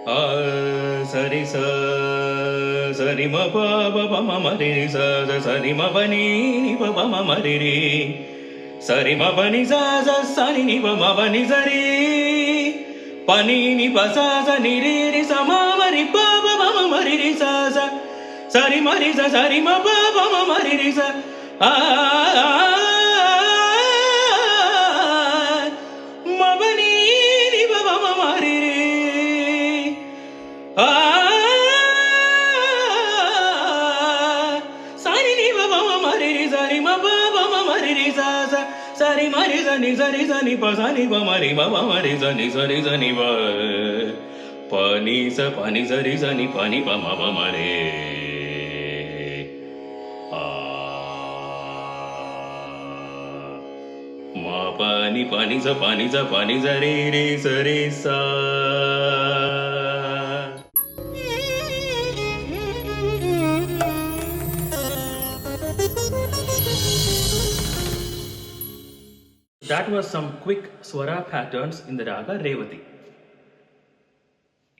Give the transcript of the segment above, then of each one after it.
Sari sa sari ma pa pa pa ma ma re re sa sa sari ma pa ni ni pa pa ma ma re re sari ma pa ni sa sa sa ni pa ma pa ni sa re pa ni pa sa sa ni re re sa ma ma ri pa pa ma ma ma re re sa sa sari ma re sa sari ma pa pa ma ma re re sa ma pa ni pa pa ma ma re re sari ni ba ba ma re re sari ma ba ba ma re re sa sa sari ma re sa ni pa sa ni ba ma re sa ni ba pa ni sa re sa ni pa ni ba ma re ma pa ni sa re re sa. That was some quick swara patterns in the Raga Revathi.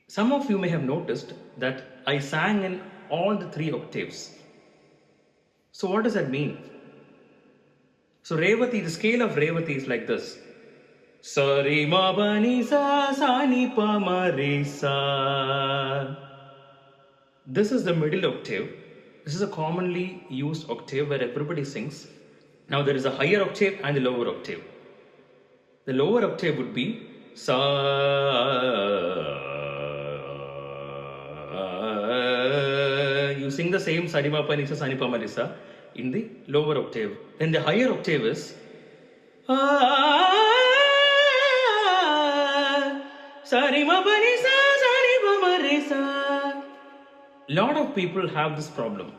Some of you may have noticed that I sang in all the 3 octaves. So what does that mean? So Revathi, the scale of Revathi is like this. Sa re ma pa ni sa ni pa ma re sa. This is the middle octave. This is a commonly used octave where everybody sings. Now there is a higher octave and a lower octave. The lower octave would be sa. You sing the same sa re ma pa ni sa ni pa ma re sa in the lower octave. Then the higher octave is sa re ma pa ni sa ni pa ma re sa. Lot of people have this problem.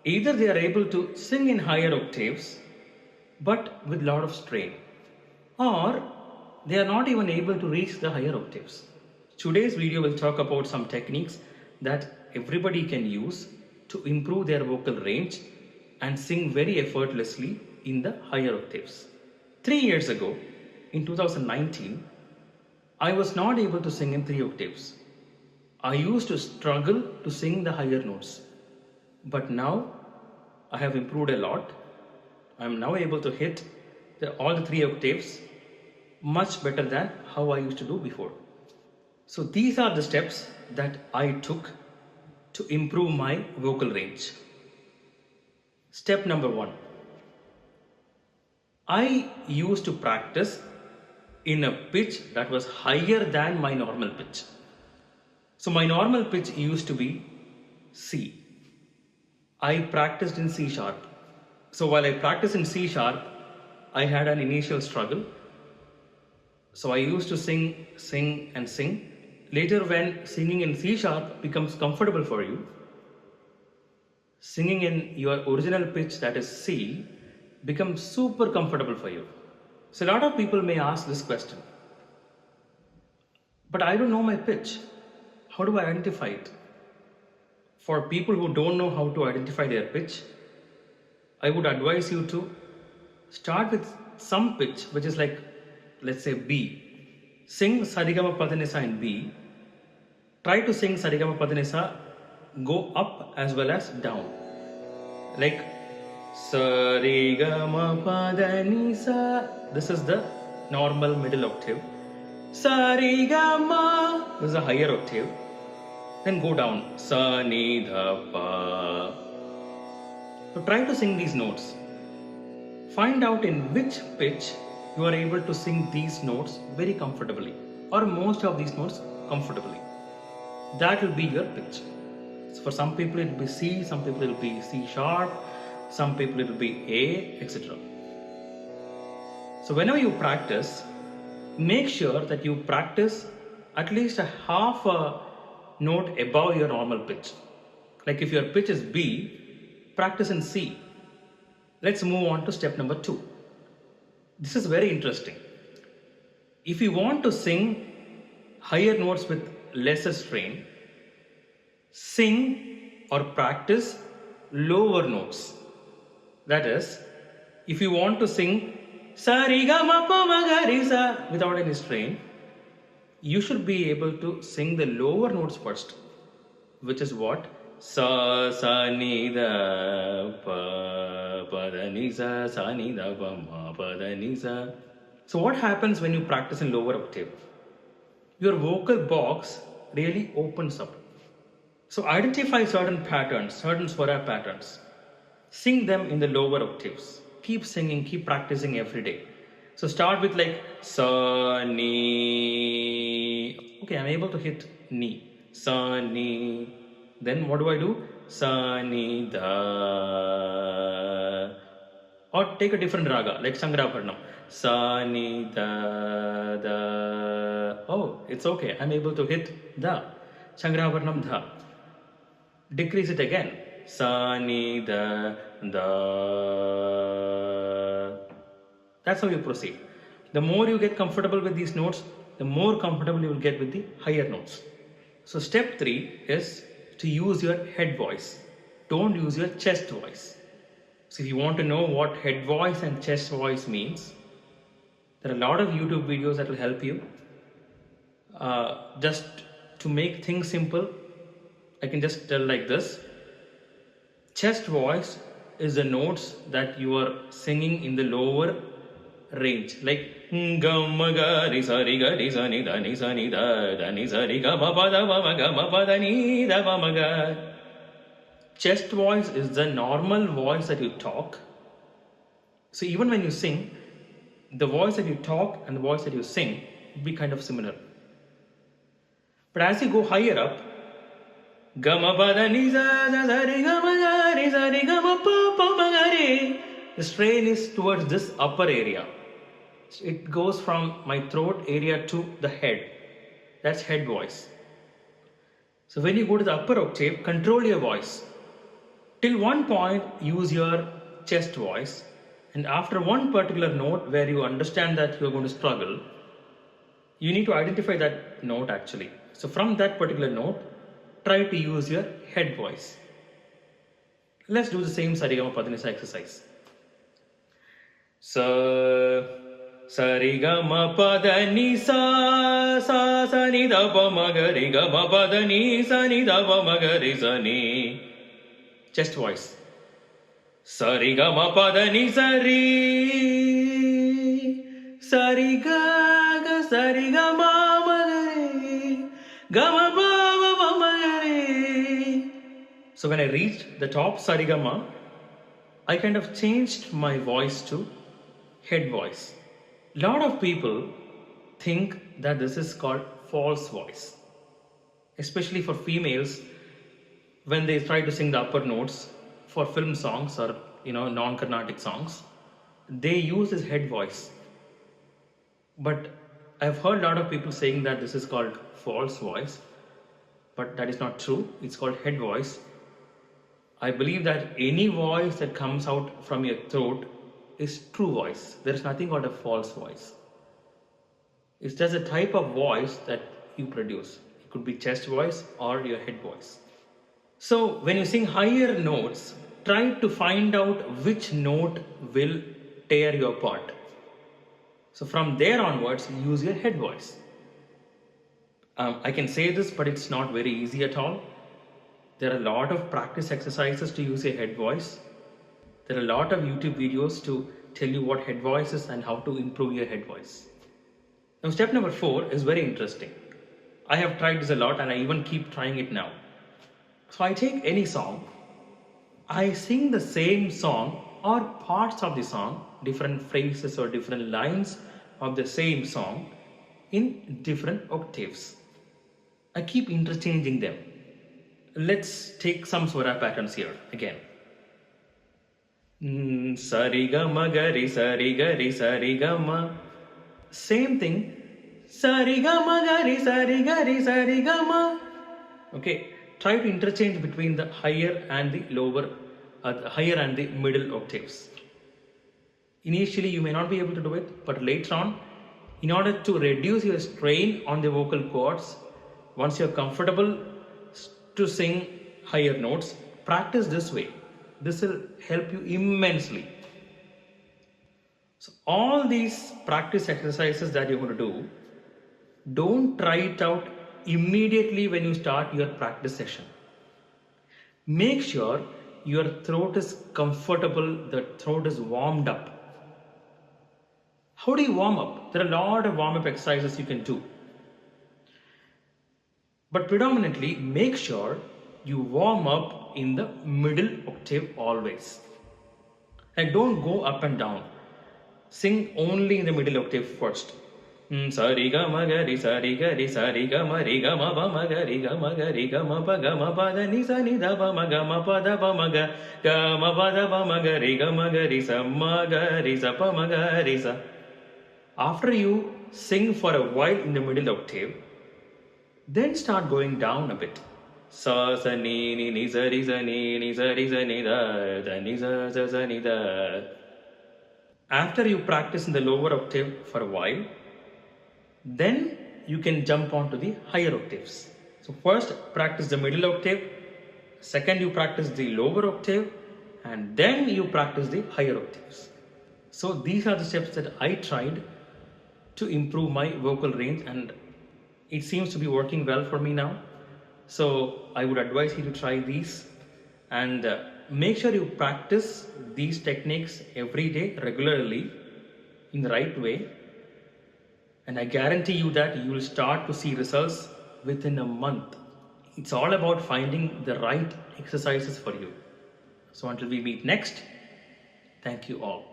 Either they are able to sing in higher octaves but with lot of strain, or they are not even able to reach the higher octaves. Today's video will talk about some techniques that everybody can use to improve their vocal range and sing very effortlessly in the higher octaves. 3 years ago, in 2019, I was not able to sing in 3 octaves. I used to struggle to sing the higher notes. But now, I have improved a lot. I am now able to hit all the 3 octaves much better than how I used to do before. So these are the steps that I took to improve my vocal range. Step number 1. I used to practice in a pitch that was higher than my normal pitch. So my normal pitch used to be C. I practiced in C sharp. So while I practiced in C sharp, I had an initial struggle. So I used to sing. Later, when singing in C sharp becomes comfortable for you, singing in your original pitch, that is C, becomes super comfortable for you. So a lot of people may ask this question, but I don't know my pitch. How do I identify it? For people who don't know how to identify their pitch, I would advise you to start with some pitch, which is like, let's say B. Sing sa re ga ma pa da ni sa in B. Try to sing sa re ga ma pa da ni sa, go up as well as down. Like sa re ga ma pa da ni sa. This is the normal middle octave. Sa re ga ma. This is a higher octave. Then go down. Sa ni dha pa. So try to sing these notes. Find out in which pitch you are able to sing these notes very comfortably, or most of these notes comfortably. That will be your pitch. So for some people it will be C, some people it will be C sharp, some people it will be A, etc. So whenever you practice, make sure that you practice at least a half a note above your normal pitch. Like if your pitch is B, practice in C. Let's move on to step number 2. This is very interesting. If you want to sing higher notes with lesser strain, sing or practice lower notes. That is, if you want to sing sa re ga ma pa ma ga re sa without any strain, you should be able to sing the lower notes first, which is what? Sa, sa, ni, da, pa, pa, da, ni, sa, ni, da, pa, ma, pa, da, ni, sa. So what happens when you practice in lower octave? Your vocal box really opens up. So identify certain patterns, certain swara patterns. Sing them in the lower octaves. Keep singing, keep practicing every day. So start with like sa, ni. Okay, I'm able to hit ni. Sa, ni. Then what do? Sa, ni, da. Or take a different raga, like Sangaravarnam. Sa, ni, da, da. Oh, it's okay. I'm able to hit da. Sangaravarnam, da. Decrease it again. Sa, ni, da, da. That's how you proceed. The more you get comfortable with these notes, the more comfortable you will get with the higher notes. So step 3 is to use your head voice. Don't use your chest voice. So if you want to know what head voice and chest voice means, there are a lot of YouTube videos that will help you. Just to make things simple, I can just tell like this. Chest voice is the notes that you are singing in the lower range, like ga ma ga ri sa ni da ni sa ni da ni sa ri ga ma pa da ni da ma ga. Chest voice is the normal voice that you talk. So even when you sing, the voice that you talk and the voice that you sing will be kind of similar. But as you go higher up, ga ma pa da ni sa ri ga ma ga ri sa ri ga ma pa ma ga re. The strain is towards this upper area. It goes from my throat area to the head. That's head voice. So when you go to the upper octave, control your voice. Till one point, use your chest voice. And after one particular note where you understand that you are going to struggle, you need to identify that note actually. So from that particular note, try to use your head voice. Let's do the same Sarigama Padanisa exercise. Sarigama Padanisa sa ni da pa ma ga ri ga ma pa da ni sa ni da pa ma ga ri sa ni. Chest voice. Sarigama Padanisa ri Sariga ga Sarigama ma ga ri ga ma pa ma ga ri. So when I reached the top Sarigama, I kind of changed my voice to head voice. A lot of people think that this is called false voice, especially for females when they try to sing the upper notes for film songs or non-Carnatic songs. They use this head voice. But I've heard a lot of people saying that this is called false voice, but that is not true. It's called head voice. I believe that any voice that comes out from your throat is true voice. There is nothing called a false voice. It's just a type of voice that you produce. It could be chest voice or your head voice. So when you sing higher notes, try to find out which note will tear you apart. So from there onwards, use your head voice. I can say this, but it's not very easy at all. There are a lot of practice exercises to use a head voice. There are a lot of YouTube videos to tell you what head voice is and how to improve your head voice. Now step number 4 is very interesting. I have tried this a lot and I even keep trying it now. So I take any song, I sing the same song or parts of the song, different phrases or different lines of the same song in different octaves. I keep interchanging them. Let's take some swara patterns here again. Sarigama gari sarigama. Same thing. Sarigama gari sarigama. Okay. Try to interchange between the higher and the lower, higher and the middle octaves. Initially, you may not be able to do it, but later on, in order to reduce your strain on the vocal cords, once you're comfortable to sing higher notes, practice this way. This will help you immensely. So all these practice exercises that you're going to do Don't try it out immediately when you start your practice session. Make sure your throat is comfortable, the throat is warmed up. How do you warm up? There are a lot of warm up exercises you can do. But predominantly, make sure you warm up in the middle octave always. And don't go up and down. Sing only in the middle octave first. Sa re ga ma ga re sa re ga re sa re ga ma ba ga re ga ma pa da ni sa ni da ba ma da ba ma ga ma da ba ma ga re sa pa ma ga re sa. After you sing for a while in the middle octave, then start going down a bit. Sa ni sa ni sa ni da ni sa ni da. After you practice in the lower octave for a while, then you can jump on to the higher octaves. So first practice the middle octave, second you practice the lower octave, and then you practice the higher octaves. So these are the steps that I tried to improve my vocal range, and it seems to be working well for me now. So I would advise you to try these, and make sure you practice these techniques every day regularly in the right way. And I guarantee you that you will start to see results within a month. It's all about finding the right exercises for you. So until we meet next, thank you all.